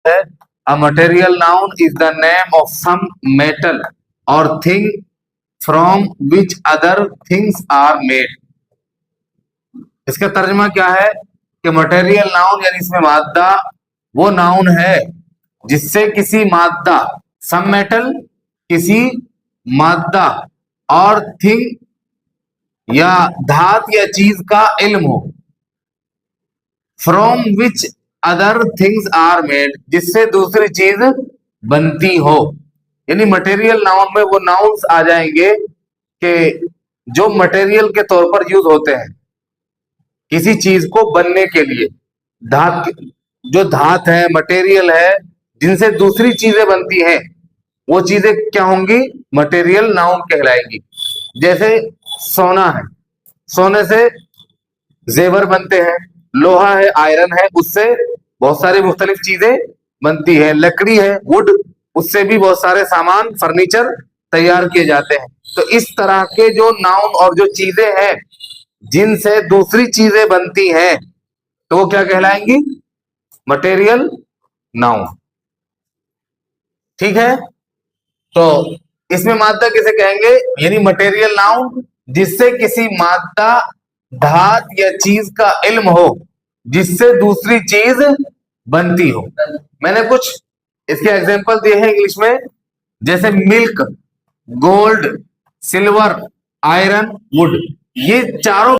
है a material noun is the name of some metal और thing from which other things are made. इसका तर्जमा क्या है कि मटेरियल नाउन यानी इसमें मादा वो नाउन है जिससे किसी मादा, सम मेटल किसी मादा, और थिंग या धात या चीज का इल्म हो, from which other things are made जिससे दूसरी चीज बनती हो। यानी मटेरियल नाउन में वो नाउन्स आ जाएंगे कि जो मटेरियल के तौर पर यूज होते हैं किसी चीज को बनने के लिए। धात, जो धात है, मटेरियल है जिनसे दूसरी चीजें बनती हैं, वो चीजें क्या होंगी? मटेरियल नाउन कहलाएगी। जैसे सोना है, सोने से जेवर बनते हैं, लोहा है, आयरन है, उससे बहुत सारी मुख्तलिफ चीजें बनती है, लकड़ी है, वुड, उससे भी बहुत सारे सामान, फर्नीचर तैयार किए जाते हैं। तो इस तरह के जो नाउन और जो चीजें हैं जिनसे दूसरी चीजें बनती हैं तो वो क्या कहलाएंगी? Material noun. ठीक है, तो इसमें मादा किसे कहेंगे? यानी मटेरियल नाउन जिससे किसी मादा, धात या चीज का इल्म हो जिससे दूसरी चीज बनती हो। मैंने कुछ इसके एग्जांपल दिए हैं इंग्लिश में, जैसे milk, gold, silver, iron, would. ये चारों